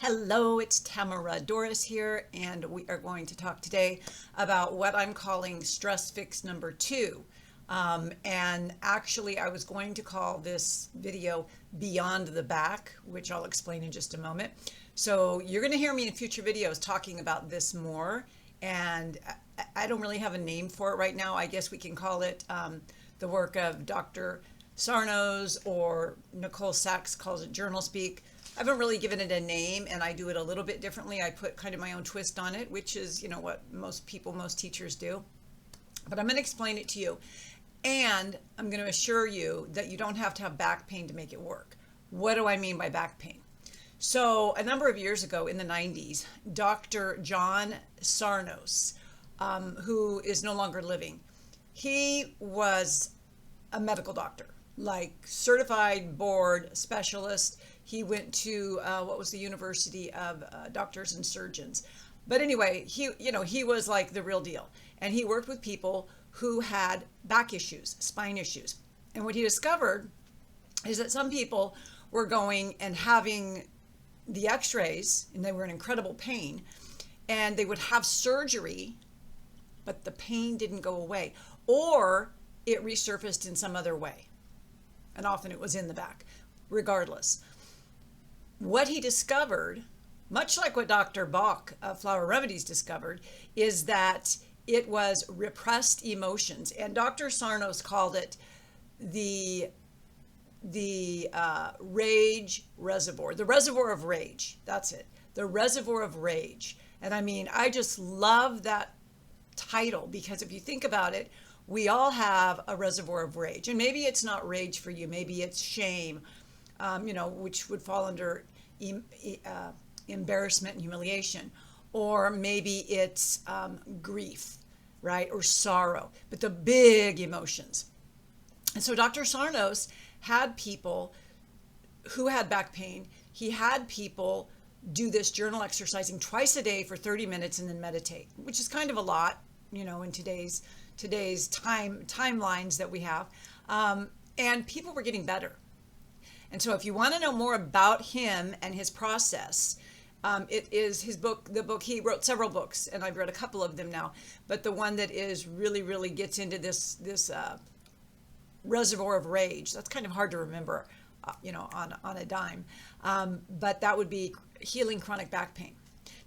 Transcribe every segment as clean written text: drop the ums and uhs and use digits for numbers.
Hello, it's Tamara Dorris here, and we are going to talk today about what I'm calling stress fix number 2. And actually, I was going to call this video Beyond the Back, which I'll explain in just a moment. So you're going to hear me in future videos talking about this more, and I don't really have a name for it right now. I guess we can call it the work of Dr. Sarnos, or Nicole Sachs calls it journal speak. I haven't really given it a name, and I do it a little bit differently. I put kind of my own twist on it, which is, what most teachers do. But I'm going to explain it to you. And I'm going to assure you that you don't have to have back pain to make it work. What do I mean by back pain? So a number of years ago in the 90s, Dr. John Sarnos, who is no longer living, he was a medical doctor, like certified board specialist. He went to the University of Doctors and Surgeons. But anyway, he was like the real deal. And he worked with people who had back issues, spine issues. And what he discovered is that some people were going and having the x-rays, and they were in incredible pain, and they would have surgery, but the pain didn't go away, or it resurfaced in some other way. And often it was in the back. Regardless, what he discovered, much like what Dr. Bach of Flower Remedies discovered, is that it was repressed emotions. And Dr. Sarnos called it the rage reservoir, the reservoir of rage. That's it, the reservoir of rage. And I mean, I just love that title, because if you think about it, we all have a reservoir of rage. And maybe it's not rage for you, maybe it's shame, which would fall under embarrassment and humiliation, or maybe it's grief, right, or sorrow, but the big emotions. And so Dr. Sarnos had people who had back pain. He had people do this journal exercising twice a day for 30 minutes and then meditate, which is kind of a lot, in today's timelines that we have. And people were getting better. And so if you want to know more about him and his process, it is his book, he wrote several books, and I've read a couple of them now, but the one that is really gets into this reservoir of rage, that's kind of hard to remember, on a dime. But that would be Healing Chronic Back Pain.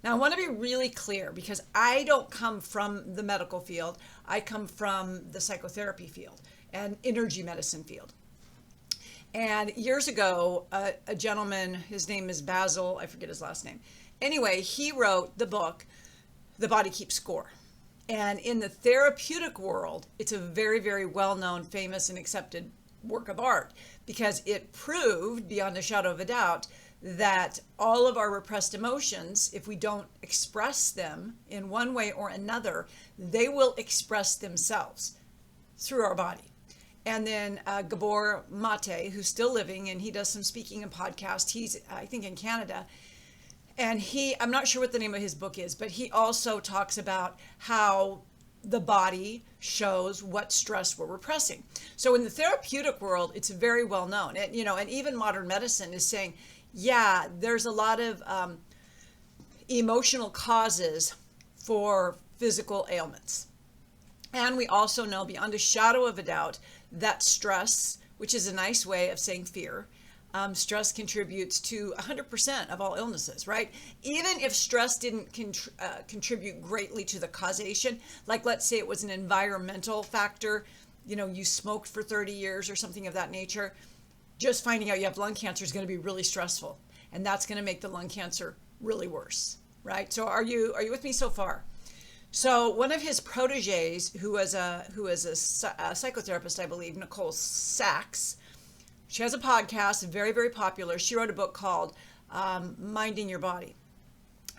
Now, I want to be really clear, because I don't come from the medical field. I come from the psychotherapy field and energy medicine field. And years ago, a gentleman, his name is Basil, I forget his last name. Anyway, he wrote the book, The Body Keeps Score. And in the therapeutic world, it's a very well-known, famous, and accepted work of art, because it proved beyond a shadow of a doubt that all of our repressed emotions, if we don't express them in one way or another, they will express themselves through our body. And then 𝒔𝒊𝒕𝒊𝒄𝒂𝒂𝒄𝒂𝒂, who's still living, and he does some speaking and podcast. He's, I think, in Canada. And I'm not sure what the name of his book is, but he also talks about how the body shows what stress we're repressing. So in the therapeutic world, it's very well known. And, and even modern medicine is saying, yeah, there's a lot of emotional causes for physical ailments. And we also know beyond a shadow of a doubt that stress, which is a nice way of saying fear, stress contributes to 100% of all illnesses, right? Even if stress didn't contribute greatly to the causation, like let's say it was an environmental factor, you smoked for 30 years or something of that nature, just finding out you have lung cancer is going to be really stressful. And that's going to make the lung cancer really worse, right? So are you with me so far? So one of his proteges, who was a psychotherapist, I believe, Nicole Sachs, she has a podcast, very popular. She wrote a book called Minding Your Body.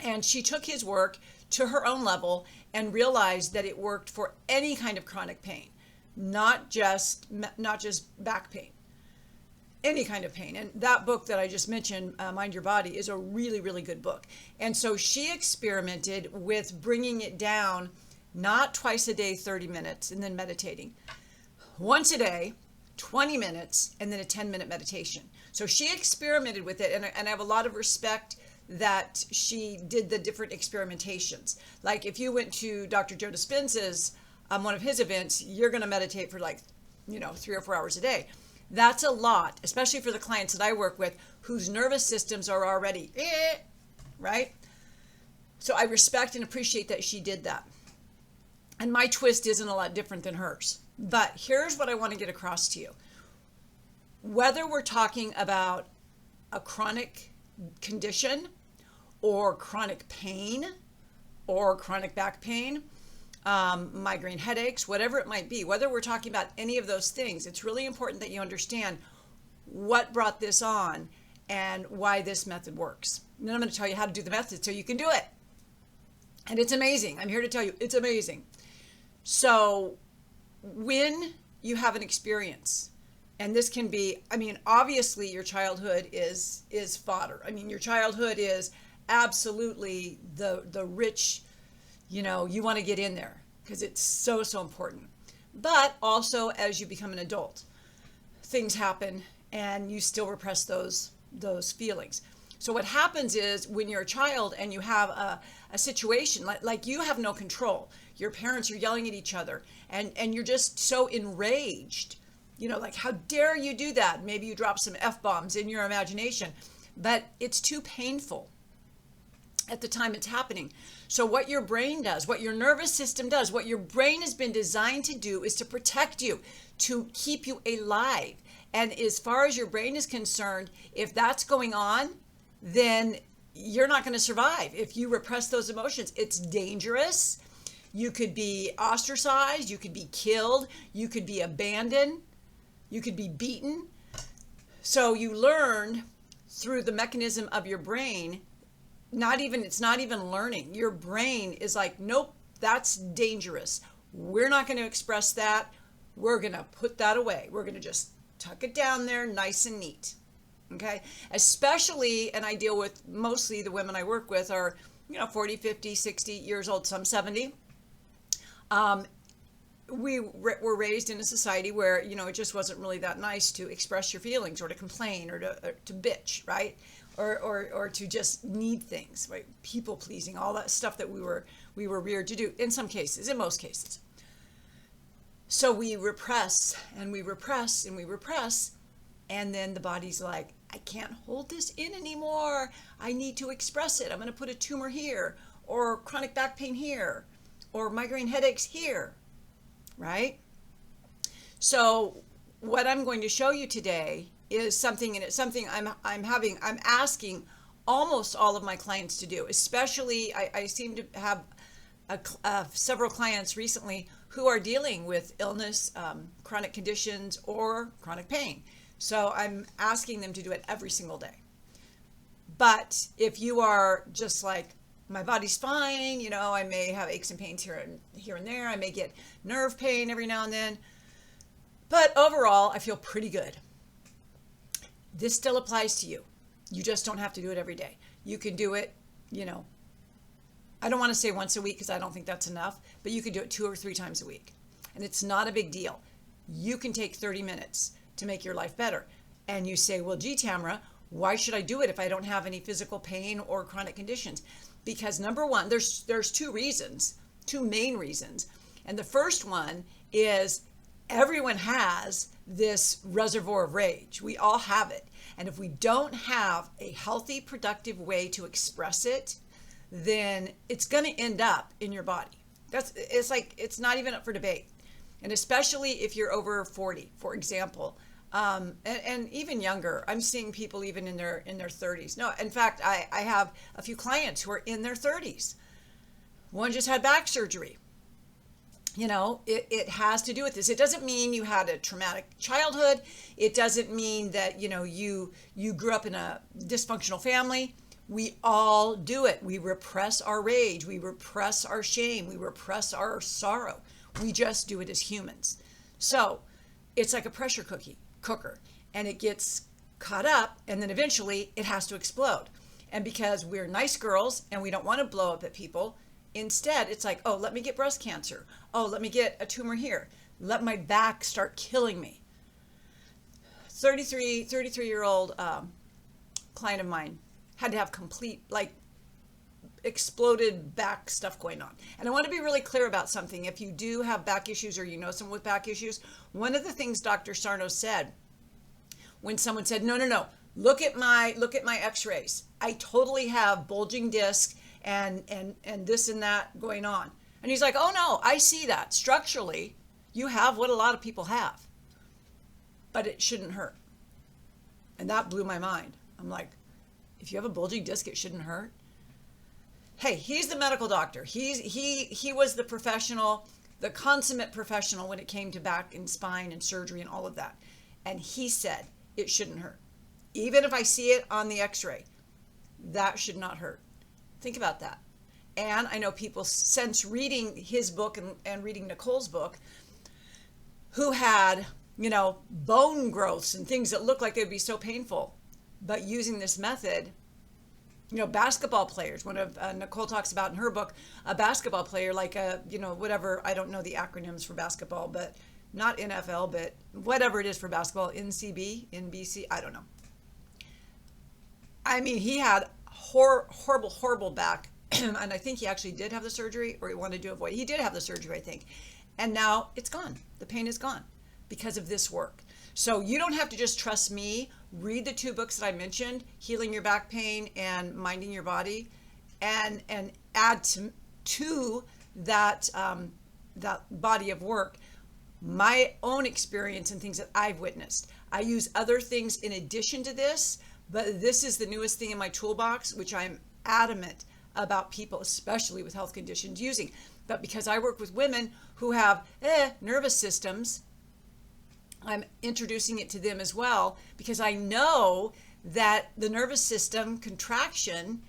And she took his work to her own level and realized that it worked for any kind of chronic pain, not just back pain, any kind of pain. And that book that I just mentioned, Mind Your Body, is a really good book. And so she experimented with bringing it down, not twice a day, 30 minutes, and then meditating. Once a day, 20 minutes, and then a 10-minute meditation. So she experimented with it, and I have a lot of respect that she did the different experimentations. Like if you went to Dr. Joe Dispenza's, one of his events, you're going to meditate for like, 3 or 4 hours a day. That's a lot, especially for the clients that I work with whose nervous systems are already, right? So I respect and appreciate that she did that. And my twist isn't a lot different than hers. But here's what I want to get across to you. Whether we're talking about a chronic condition or chronic pain or chronic back pain, migraine headaches, whatever it might be, whether we're talking about any of those things, it's really important that you understand what brought this on and why this method works. And then I'm going to tell you how to do the method so you can do it. And it's amazing. I'm here to tell you it's amazing. So when you have an experience, and this can be, obviously your childhood is fodder. Your childhood is absolutely the rich, you want to get in there because it's so, so important. But also as you become an adult, things happen and you still repress those feelings. So what happens is when you're a child and you have a situation like you have no control, your parents are yelling at each other and you're just so enraged, like how dare you do that? Maybe you drop some F-bombs in your imagination, but it's too painful at the time it's happening. So what your brain does, what your nervous system does, what your brain has been designed to do is to protect you, to keep you alive. And as far as your brain is concerned, if that's going on, then you're not going to survive. If you repress those emotions, it's dangerous. You could be ostracized, you could be killed, you could be abandoned, you could be beaten. So you learned through the mechanism of your brain, it's not even learning. Your brain is like, nope, that's dangerous. We're not going to express that. We're going to put that away. We're going to just tuck it down there nice and neat. Okay? Especially, and I deal with mostly the women I work with are, 40, 50, 60 years old, some 70. We were raised in a society where, it just wasn't really that nice to express your feelings or to complain or to bitch, right? Or to just need things, right? People pleasing, all that stuff that we were reared to do in some cases, in most cases. So we repress and we repress and we repress. And then the body's like, I can't hold this in anymore. I need to express it. I'm going to put a tumor here or chronic back pain here or migraine headaches here, right? So what I'm going to show you today is something, and it's something I'm asking almost all of my clients to do, especially I seem to have several clients recently who are dealing with illness, chronic conditions, or chronic pain. So I'm asking them to do it every single day. But if you are just like, my body's fine, I may have aches and pains here and there, I may get nerve pain every now and then, but overall I feel pretty good. This still applies to you. You just don't have to do it every day. You can do it, I don't want to say once a week because I don't think that's enough, but you can do it 2 or 3 times a week. And it's not a big deal. You can take 30 minutes to make your life better. And you say, well, gee, Tamara, why should I do it if I don't have any physical pain or chronic conditions? Because number one, there's 2 main reasons. And the first one is everyone has this reservoir of rage. We all have it. And if we don't have a healthy, productive way to express it, then it's going to end up in your body. It's not even up for debate. And especially if you're over 40, for example, and even younger. I'm seeing people even in their 30s. No, in fact, I have a few clients who are in their 30s. One just had back surgery. It has to do with this. It doesn't mean you had a traumatic childhood. It doesn't mean that, you grew up in a dysfunctional family. We all do it. We repress our rage. We repress our shame. We repress our sorrow. We just do it as humans. So it's like a pressure cooker, and it gets caught up, and then eventually it has to explode. And because we're nice girls and we don't want to blow up at people, instead it's like, oh, let me get breast cancer. Oh, let me get a tumor here. Let my back start killing me. 33-year-old client of mine had to have complete, like, exploded back stuff going on. And I want to be really clear about something. If you do have back issues or you know someone with back issues, one of the things Dr. Sarnos said when someone said, no, no, no, look at my x-rays. I totally have bulging disc and this and that going on. And he's like, oh no, I see that. Structurally, you have what a lot of people have, but it shouldn't hurt. And that blew my mind. I'm like, if you have a bulging disc, it shouldn't hurt. Hey, he's the medical doctor. He was the professional, the consummate professional when it came to back and spine and surgery and all of that. And he said it shouldn't hurt. Even if I see it on the x-ray, that should not hurt. Think about that. And I know people, since reading his book and reading Nicole's book, who had, you know, bone growths and things that look like they'd be so painful, but using this method, you know, basketball players, one of Nicole talks about in her book, a basketball player, like a, you know, whatever, I don't know the acronyms for basketball, but not NFL, but whatever it is for basketball, NCB, NBC, I don't know. I mean, he had horrible back, and I think he actually did have the surgery, or he wanted to avoid it. He did have the surgery, I think. And now it's gone. The pain is gone because of this work. So you don't have to just trust me. Read the 2 books that I mentioned, Healing Your Back Pain and Minding Your Body, and add to that, that body of work my own experience and things that I've witnessed. I use other things in addition to this, but this is the newest thing in my toolbox, which I'm adamant about people, especially with health conditions, using. But because I work with women who have nervous systems, I'm introducing it to them as well, because I know that the nervous system contraction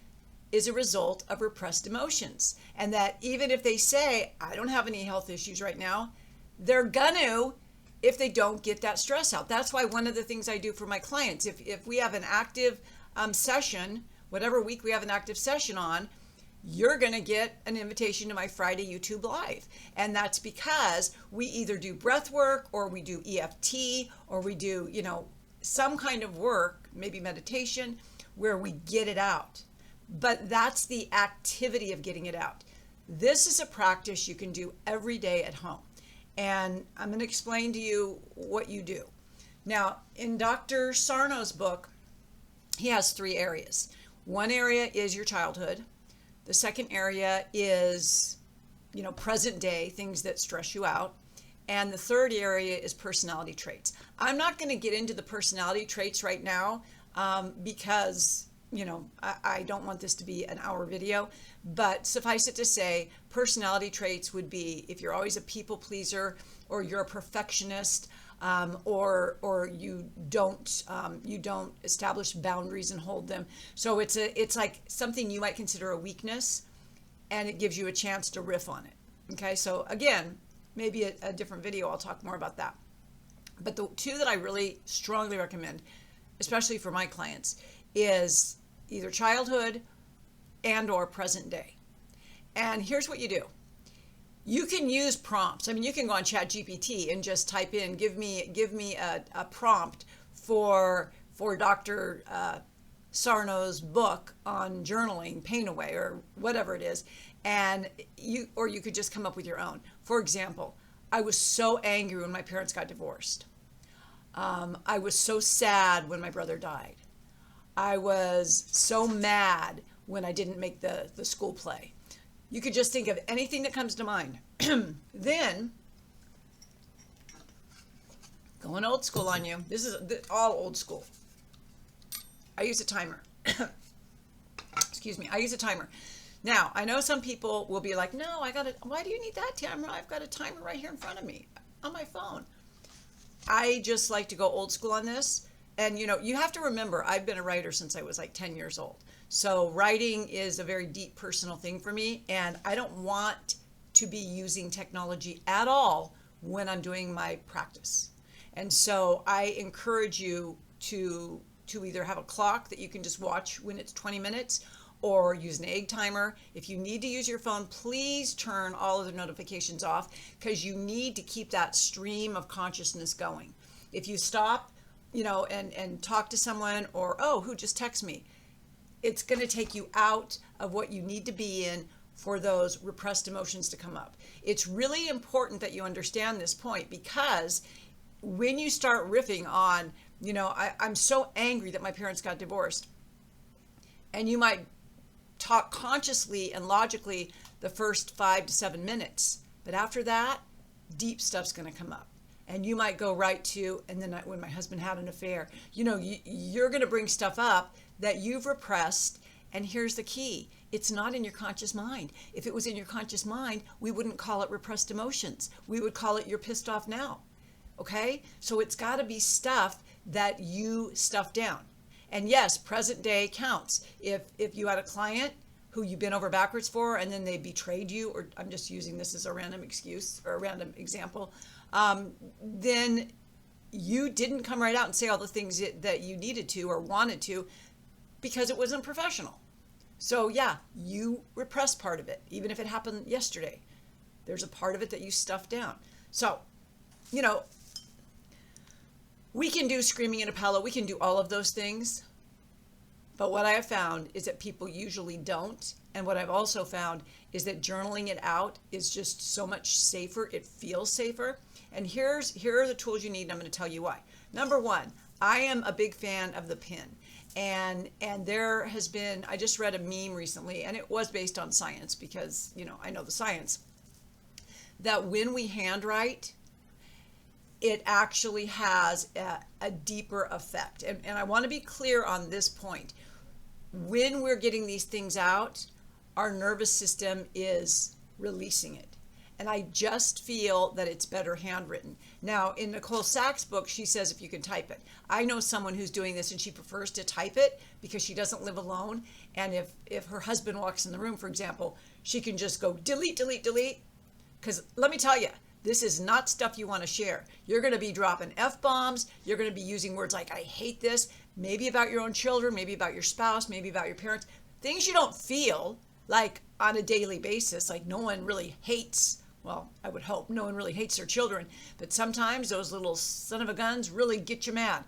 is a result of repressed emotions. And that even if they say, I don't have any health issues right now, they're gonna if they don't get that stress out. That's why one of the things I do for my clients, if we have an active session, whatever week we have an active session on, you're going to get an invitation to my Friday YouTube Live. And that's because we either do breath work, or we do EFT, or we do, you know, some kind of work, maybe meditation, where we get it out. But that's the activity of getting it out. This is a practice you can do every day at home. And I'm going to explain to you what you do. Now, in Dr. Sarnos' book, he has 3 areas. One area is your childhood. The second area is, you know, present day, things that stress you out. And the third area is personality traits. I'm not going to get into the personality traits right now because, you know, I don't want this to be an hour video, but suffice it to say, personality traits would be if you're always a people pleaser, or you're a perfectionist, or you don't establish boundaries and hold them. So it's like something you might consider a weakness, and it gives you a chance to riff on it. Okay, so again, maybe a different video, I'll talk more about that. But the 2 that I really strongly recommend, especially for my clients, is either childhood and or present day. And here's what you do. You can use prompts. I mean, you can go on ChatGPT and just type in, give me a prompt for Dr. Sarnos' book on journaling, Pain Away, or whatever it is. And you could just come up with your own. For example, I was so angry when my parents got divorced. I was so sad when my brother died. I was so mad when I didn't make the school play. You could just think of anything that comes to mind. Then, going old school on you. This is all old school. I use a timer. Excuse me. I use a timer. Now, I know some people will be like, no, why do you need that timer? I've got a timer right here in front of me on my phone. I just like to go old school on this. And, you know, you have to remember, I've been a writer since I was like 10 years old. So writing is a very deep personal thing for me. And I don't want to be using technology at all when I'm doing my practice. And so I encourage you to either have a clock that you can just watch when it's 20 minutes, or use an egg timer. If you need to use your phone, please turn all of the notifications off, because you need to keep that stream of consciousness going. If you stop, you know, and talk to someone, or, oh, who just texted me? it's going to take you out of what you need to be in for those repressed emotions to come up. It's really important that you understand this point, because when you start riffing on, I'm so angry that my parents got divorced, and you might talk consciously and logically the first 5 to 7 minutes, but after that, deep stuff's going to come up. And you might go right to, and then when my husband had an affair, you're going to bring stuff up that you've repressed. And here's the key. It's not in your conscious mind. If it was in your conscious mind, we wouldn't call it repressed emotions. We would call it you're pissed off now. Okay? So it's got to be stuff that you stuff down. And yes, present day counts. If you had a client who you bent over backwards for, and then they betrayed you, or I'm just using this as a random excuse or a random example, then you didn't come right out and say all the things that you needed to or wanted to, because it wasn't professional. So yeah, you repressed part of it, even if it happened yesterday. There's a part of it that you stuffed down. So, we can do screaming in a pillow. We can do all of those things. But what I have found is that people usually don't. And what I've also found is that journaling it out is just so much safer. It feels safer. And here are the tools you need, and I'm going to tell you why. Number one, I am a big fan of the pen. And there has been, I just read a meme recently, and it was based on science, because, I know the science, that when we handwrite, it actually has a deeper effect. And I want to be clear on this point. When we're getting these things out, our nervous system is releasing it. And I just feel that it's better handwritten. Now, in Nicole Sachs' book, she says if you can type it. I know someone who's doing this, and she prefers to type it because she doesn't live alone. And if her husband walks in the room, for example, she can just go delete, delete, delete. Because let me tell you, this is not stuff you want to share. You're going to be dropping F-bombs. You're going to be using words like, I hate this, maybe about your own children, maybe about your spouse, maybe about your parents. Things you don't feel like on a daily basis. Like no one really hates, well, I would hope no one really hates their children. But sometimes those little son of a guns really get you mad.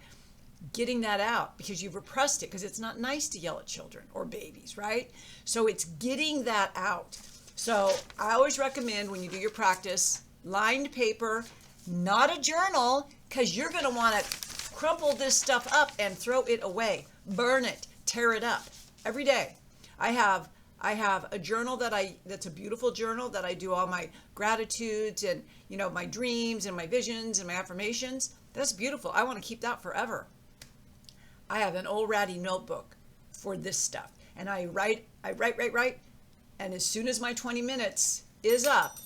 Getting that out because you've repressed it, because it's not nice to yell at children or babies, right? So it's getting that out. So I always recommend when you do your practice, lined paper, not a journal, because you're going to want to crumple this stuff up and throw it away, burn it, tear it up every day. I have a journal that's a beautiful journal that I do all my gratitudes and, my dreams and my visions and my affirmations. That's beautiful. I want to keep that forever. I have an old ratty notebook for this stuff, and I write. And as soon as my 20 minutes is up,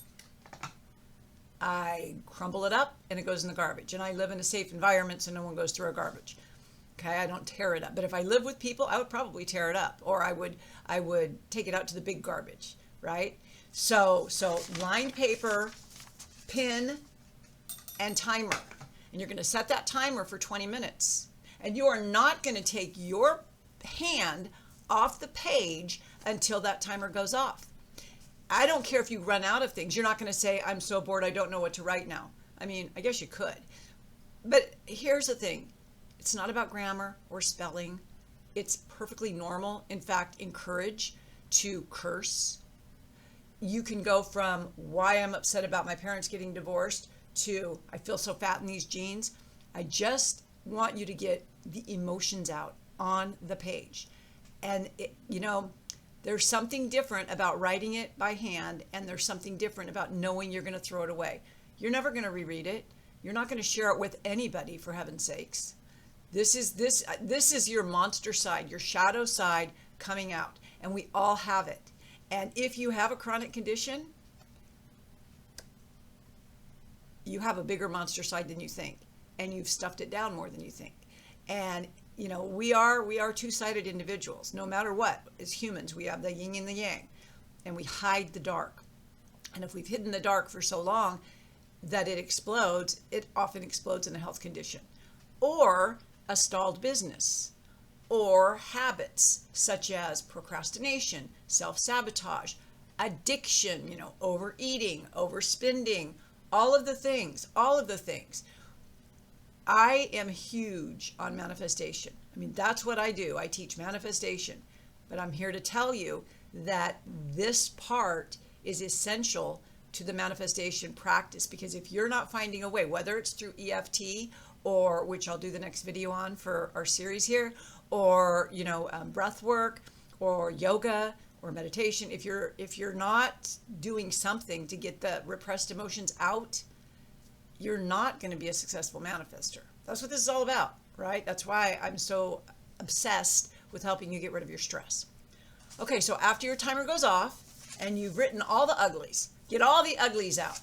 I crumble it up and it goes in the garbage. And I live in a safe environment, so no one goes through our garbage. Okay, I don't tear it up. But if I live with people, I would probably tear it up, or I would take it out to the big garbage, right? So lined paper, pen, and timer. And you're going to set that timer for 20 minutes. And you are not going to take your hand off the page until that timer goes off. I don't care if you run out of things. You're not going to say, I'm so bored, I don't know what to write now. I mean, I guess you could. But here's the thing. It's not about grammar or spelling. It's perfectly normal. In fact, encourage to curse. You can go from why I'm upset about my parents getting divorced to I feel so fat in these jeans. I just want you to get the emotions out on the page. And, there's something different about writing it by hand, and there's something different about knowing you're going to throw it away. You're never going to reread it. You're not going to share it with anybody, for heaven's sakes. This is your monster side, your shadow side coming out, and we all have it. And if you have a chronic condition, you have a bigger monster side than you think, and you've stuffed it down more than you think. And we are two-sided individuals. No matter what, as humans, we have the yin and the yang, and we hide the dark. And if we've hidden the dark for so long that it explodes, it often explodes in a health condition, or a stalled business, or habits such as procrastination, self-sabotage, addiction, overeating, overspending, all of the things. I am huge on manifestation. I mean, that's what I do. I teach manifestation. but I'm here to tell you that this part is essential to the manifestation practice, because if you're not finding a way, whether it's through EFT, or which I'll do the next video on for our series here, or breath work or yoga or meditation, if you're not doing something to get the repressed emotions out, you're not going to be a successful manifester. That's what this is all about, right? That's why I'm so obsessed with helping you get rid of your stress. Okay, so after your timer goes off and you've written all the uglies, get all the uglies out,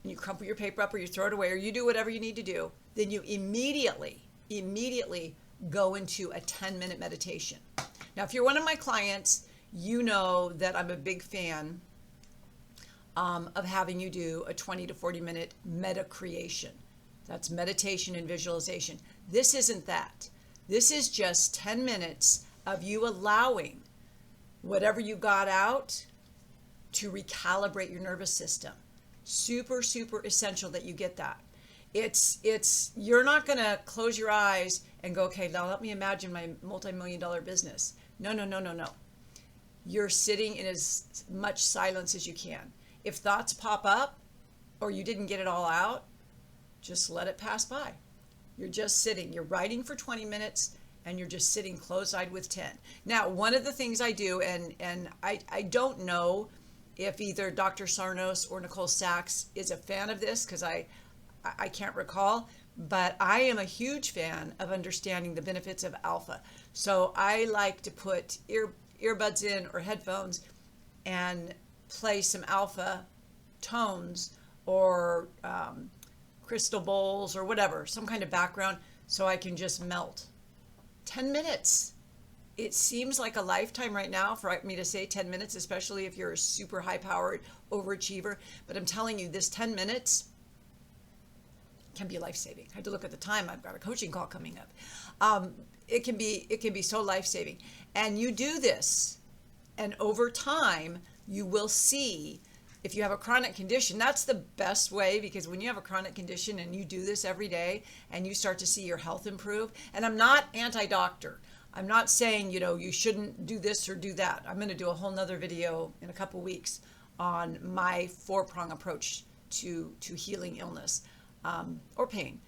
and you crumple your paper up or you throw it away or you do whatever you need to do, then you immediately go into a 10-minute meditation. Now, if you're one of my clients, you know that I'm a big fan of having you do a 20 to 40-minute meta creation. That's meditation and visualization. This isn't that. This is just 10 minutes of you allowing whatever you got out to recalibrate your nervous system. Super, super essential that you get that. You're not going to close your eyes and go, okay, now let me imagine my multi-million-dollar business. No. You're sitting in as much silence as you can. If thoughts pop up or you didn't get it all out, just let it pass by. You're just sitting. You're writing for 20 minutes and you're just sitting closed-eyed with 10. Now, one of the things I do, and I don't know if either Dr. Sarnos or Nicole Sachs is a fan of this, because I can't recall, but I am a huge fan of understanding the benefits of alpha. So I like to put earbuds in or headphones and play some alpha tones or crystal bowls or whatever, some kind of background, so I can just melt. 10 minutes. It seems like a lifetime right now for me to say 10 minutes, especially if you're a super high-powered overachiever. But I'm telling you, this 10 minutes can be life-saving. I had to look at the time. I've got a coaching call coming up. It can be so life-saving. And you do this, and over time, you will see if you have a chronic condition. That's the best way, because when you have a chronic condition and you do this every day and you start to see your health improve, and I'm not anti-doctor. I'm not saying, you shouldn't do this or do that. I'm going to do a whole nother video in a couple weeks on my 4-prong approach to healing illness or pain.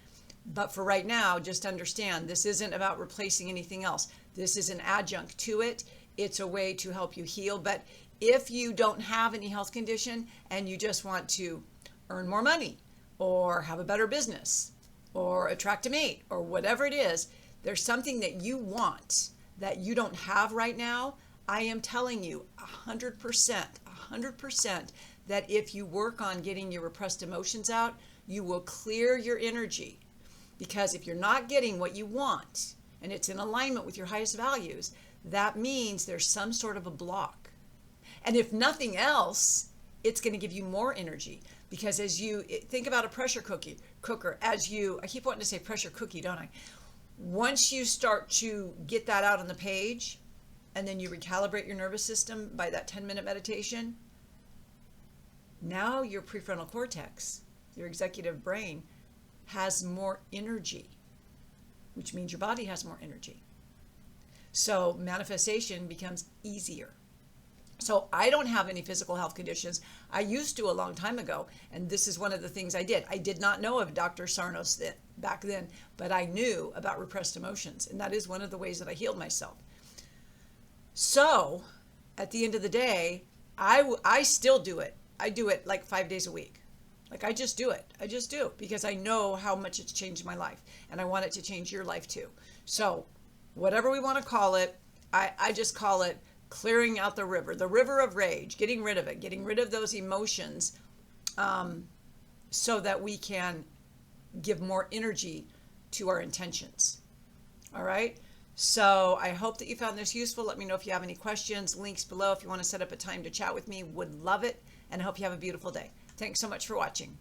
But for right now, just understand this isn't about replacing anything else. This is an adjunct to it. It's a way to help you heal. But if you don't have any health condition and you just want to earn more money or have a better business or attract a mate or whatever it is, there's something that you want that you don't have right now, I am telling you 100% that if you work on getting your repressed emotions out, you will clear your energy. Because if you're not getting what you want and it's in alignment with your highest values, that means there's some sort of a block. And if nothing else, it's going to give you more energy. Because as you think about a pressure cooker, I keep wanting to say pressure cookie, don't I? Once you start to get that out on the page, and then you recalibrate your nervous system by that 10-minute meditation, now your prefrontal cortex, your executive brain, has more energy, which means your body has more energy. So manifestation becomes easier. So I don't have any physical health conditions. I used to a long time ago, and this is one of the things I did. I did not know of Dr. Sarnos back then, but I knew about repressed emotions, and that is one of the ways that I healed myself. So at the end of the day, I still do it. I do it like 5 days a week. Like I just do it. I just do, because I know how much it's changed my life, and I want it to change your life too. So whatever we want to call it, I just call it clearing out the river of rage, getting rid of it, getting rid of those emotions, so that we can give more energy to our intentions. All right. So I hope that you found this useful. Let me know if you have any questions. Links below if you want to set up a time to chat with me. Would love it. And I hope you have a beautiful day. Thanks so much for watching.